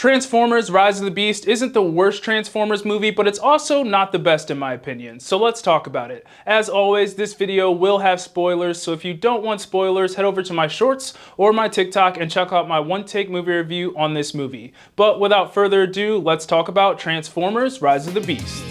Transformers: Rise of the Beast isn't the worst Transformers movie, but it's also not the best in my opinion, so let's talk about it. As always, this video will have spoilers, so if you don't want spoilers, head over to my shorts or my TikTok and check out my one-take movie review on this movie. But without further ado, let's talk about Transformers: Rise of the Beast.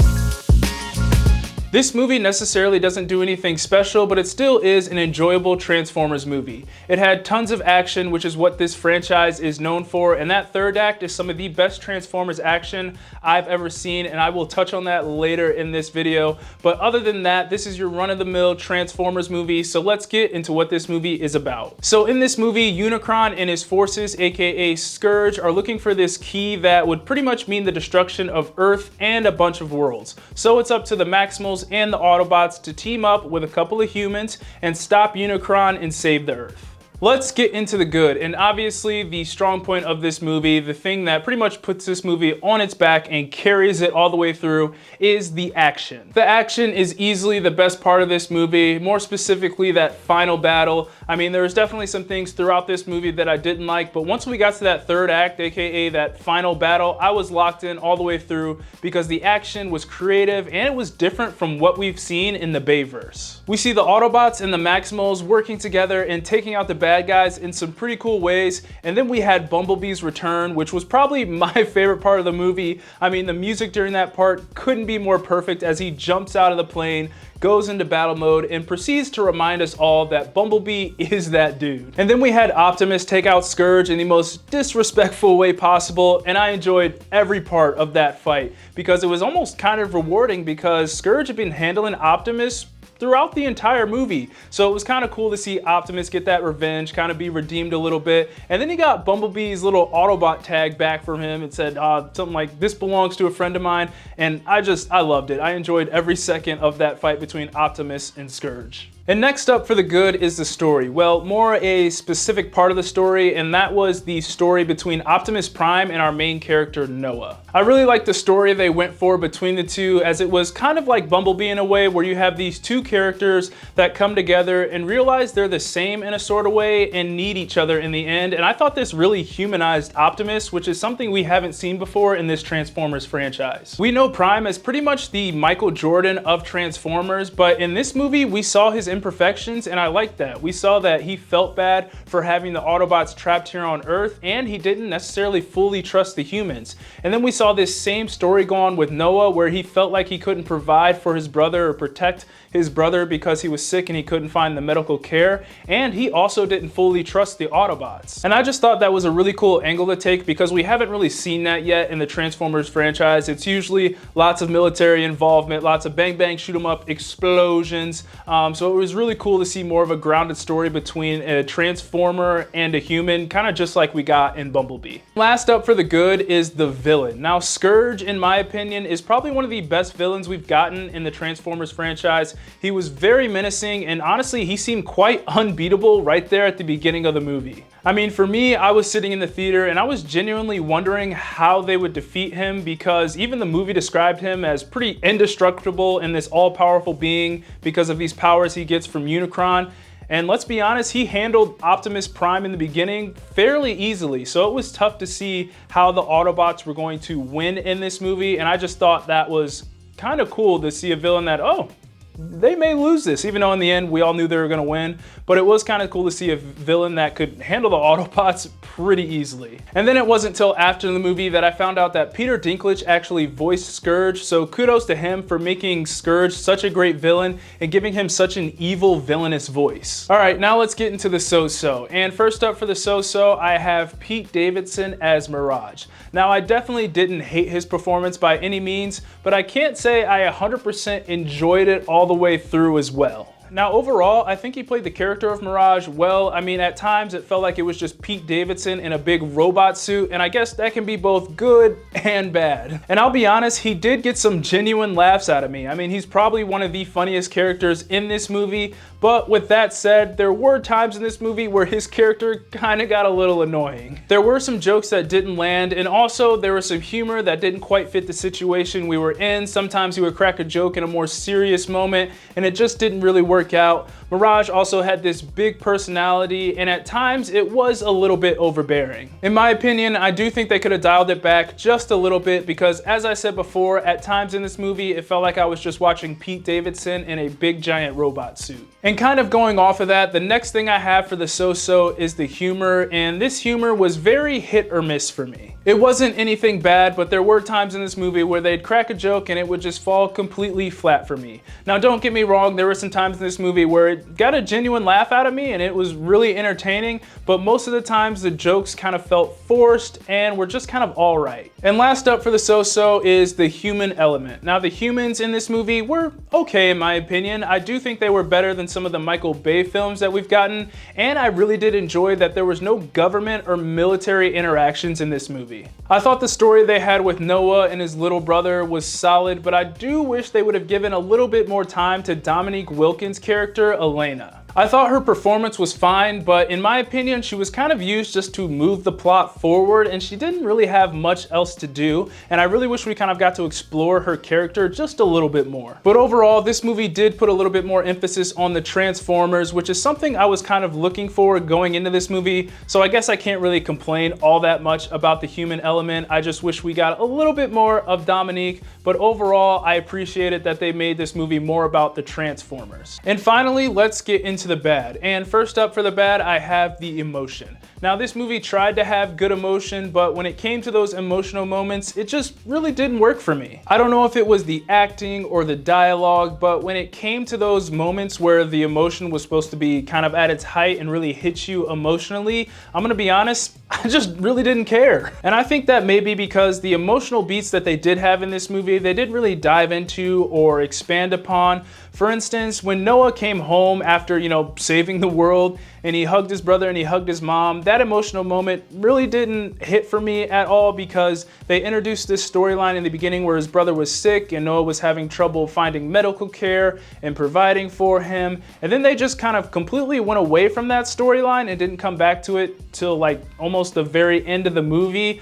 This movie necessarily doesn't do anything special, but it still is an enjoyable Transformers movie. It had tons of action, which is what this franchise is known for, and that third act is some of the best Transformers action I've ever seen, and I will touch on that later in this video. But other than that, this is your run-of-the-mill Transformers movie, so let's get into what this movie is about. So in this movie, Unicron and his forces, aka Scourge, are looking for this key that would pretty much mean the destruction of Earth and a bunch of worlds. So it's up to the Maximals and the Autobots to team up with a couple of humans and stop Unicron and save the Earth. Let's get into the good, and obviously the strong point of this movie, the thing that pretty much puts this movie on its back and carries it all the way through, is the action. The action is easily the best part of this movie, more specifically that final battle. I mean, there was definitely some things throughout this movie that I didn't like, but once we got to that third act, aka that final battle, I was locked in all the way through because the action was creative and it was different from what we've seen in the Bayverse. We see the Autobots and the Maximals working together and taking out the bad guys in some pretty cool ways, and then we had Bumblebee's return, which was probably my favorite part of the movie. I mean, the music during that part couldn't be more perfect as he jumps out of the plane, goes into battle mode, and proceeds to remind us all that Bumblebee is that dude. And then we had Optimus take out Scourge in the most disrespectful way possible, and I enjoyed every part of that fight because it was almost kind of rewarding because Scourge had been handling Optimus throughout the entire movie. So it was kind of cool to see Optimus get that revenge, kind of be redeemed a little bit. And then he got Bumblebee's little Autobot tag back from him and said something like, "This belongs to a friend of mine." And I loved it. I enjoyed every second of that fight between Optimus and Scourge. And next up for the good is the story. Well, more a specific part of the story, and that was the story between Optimus Prime and our main character, Noah. I really liked the story they went for between the two, as it was kind of like Bumblebee in a way, where you have these two characters that come together and realize they're the same in a sort of way and need each other in the end. And I thought this really humanized Optimus, which is something we haven't seen before in this Transformers franchise. We know Prime as pretty much the Michael Jordan of Transformers, but in this movie we saw his imperfections, and I liked that. We saw that he felt bad for having the Autobots trapped here on Earth, and he didn't necessarily fully trust the humans. And then we saw this same story go on with Noah, where he felt like he couldn't provide for his brother or protect his brother because he was sick and he couldn't find the medical care, and he also didn't fully trust the Autobots. And I just thought that was a really cool angle to take because we haven't really seen that yet in the Transformers franchise. It's usually lots of military involvement, lots of bang bang, shoot 'em up, explosions. So it was really cool to see more of a grounded story between a Transformer and a human, kind of just like we got in Bumblebee. Last up for the good is the villain. Now, Scourge, in my opinion, is probably one of the best villains we've gotten in the Transformers franchise. He was very menacing, and honestly, he seemed quite unbeatable right there at the beginning of the movie. I mean, for me, I was sitting in the theater and I was genuinely wondering how they would defeat him, because even the movie described him as pretty indestructible and this all-powerful being because of these powers he gets from Unicron. And let's be honest, he handled Optimus Prime in the beginning fairly easily. So it was tough to see how the Autobots were going to win in this movie. And I just thought that was kind of cool to see a villain that, oh, they may lose this, even though in the end we all knew they were going to win. But it was kind of cool to see a villain that could handle the Autobots pretty easily. And then it wasn't until after the movie that I found out that Peter Dinklage actually voiced Scourge, so kudos to him for making Scourge such a great villain and giving him such an evil, villainous voice. Alright, now let's get into the so-so. And first up for the so-so, I have Pete Davidson as Mirage. Now, I definitely didn't hate his performance by any means, but I can't say I 100% enjoyed it all the way through as well. Now, overall, I think he played the character of Mirage well. I mean, at times it felt like it was just Pete Davidson in a big robot suit, and I guess that can be both good and bad. And I'll be honest, he did get some genuine laughs out of me. I mean, he's probably one of the funniest characters in this movie, but with that said, there were times in this movie where his character kind of got a little annoying. There were some jokes that didn't land, and also there was some humor that didn't quite fit the situation we were in. Sometimes he would crack a joke in a more serious moment, and it just didn't really work work out. Mirage also had this big personality, and at times it was a little bit overbearing. In my opinion, I do think they could have dialed it back just a little bit because, as I said before, at times in this movie it felt like I was just watching Pete Davidson in a big giant robot suit. And kind of going off of that, the next thing I have for the so-so is the humor, and this humor was very hit or miss for me. It wasn't anything bad, but there were times in this movie where they'd crack a joke and it would just fall completely flat for me. Now don't get me wrong, there were some times in this movie where it got a genuine laugh out of me and it was really entertaining, but most of the times the jokes kind of felt forced and were just kind of alright. And last up for the so-so is the human element. Now the humans in this movie were okay in my opinion. I do think they were better than some of the Michael Bay films that we've gotten, and I really did enjoy that there was no government or military interactions in this movie. I thought the story they had with Noah and his little brother was solid, but I do wish they would have given a little bit more time to Dominique Wilkins' character, Elena. I thought her performance was fine, but in my opinion, she was kind of used just to move the plot forward, and she didn't really have much else to do, and I really wish we kind of got to explore her character just a little bit more. But overall, this movie did put a little bit more emphasis on the Transformers, which is something I was kind of looking for going into this movie, so I guess I can't really complain all that much about the human element. I just wish we got a little bit more of Dominique, but overall, I appreciated that they made this movie more about the Transformers. And finally, let's get into the bad. And first up for the bad, I have the emotion. Now this movie tried to have good emotion, but when it came to those emotional moments, it just really didn't work for me. I don't know if it was the acting or the dialogue, but when it came to those moments where the emotion was supposed to be kind of at its height and really hit you emotionally, I'm gonna be honest, I just really didn't care. And I think that may be because the emotional beats that they did have in this movie, they didn't really dive into or expand upon. For instance, when Noah came home after, saving the world, and he hugged his brother and he hugged his mom, that emotional moment really didn't hit for me at all because they introduced this storyline in the beginning where his brother was sick and Noah was having trouble finding medical care and providing for him. And then they just kind of completely went away from that storyline and didn't come back to it till like almost the very end of the movie.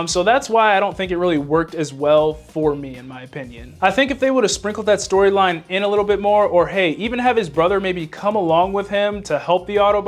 So that's why I don't think it really worked as well for me, in my opinion. I think if they would have sprinkled that storyline in a little bit more, or hey, even have his brother maybe come along with him to help the Autobots.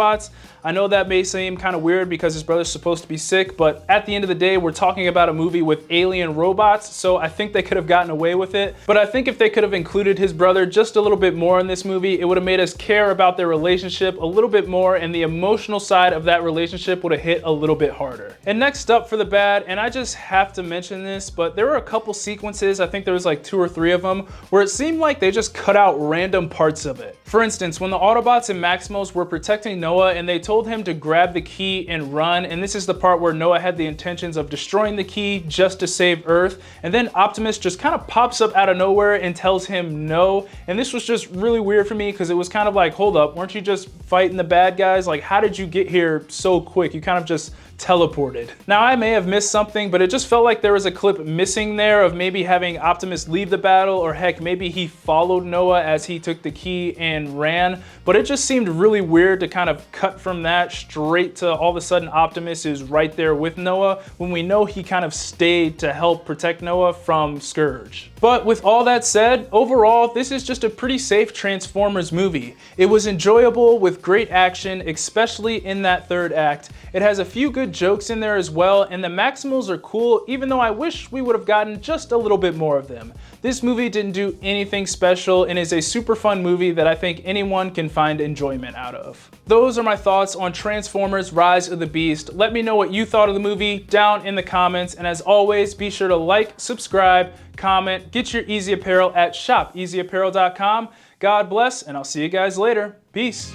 I know that may seem kind of weird because his brother's supposed to be sick, but at the end of the day, we're talking about a movie with alien robots, so I think they could have gotten away with it. But I think if they could have included his brother just a little bit more in this movie, it would have made us care about their relationship a little bit more, and the emotional side of that relationship would have hit a little bit harder. And next up for the bad, and I just have to mention this, but there were a couple sequences, I think there was like 2 or 3 of them, where it seemed like they just cut out random parts of it. For instance, when the Autobots and Maximals were protecting Noah and they told him to grab the key and run, and this is the part where Noah had the intentions of destroying the key just to save Earth, and then Optimus just kind of pops up out of nowhere and tells him no, and this was just really weird for me because it was kind of like, hold up, weren't you just fighting the bad guys? Like, how did you get here so quick? You kind of just teleported. Now I may have missed something, but it just felt like there was a clip missing there of maybe having Optimus leave the battle, or heck, maybe he followed Noah as he took the key and ran, but it just seemed really weird to kind of cut from that straight to all of a sudden Optimus is right there with Noah when we know he kind of stayed to help protect Noah from Scourge. But with all that said, overall, this is just a pretty safe Transformers movie. It was enjoyable with great action, especially in that 3rd act. It has a few good jokes in there as well, and the Maximals are cool, even though I wish we would have gotten just a little bit more of them. This movie didn't do anything special and is a super fun movie that I think anyone can find enjoyment out of. Those are my thoughts on Transformers: Rise of the Beast. Let me know what you thought of the movie down in the comments, and as always, be sure to like, subscribe, comment, get your Eazy Apparel at shop easyapparel.com. God bless, and I'll see you guys later. Peace.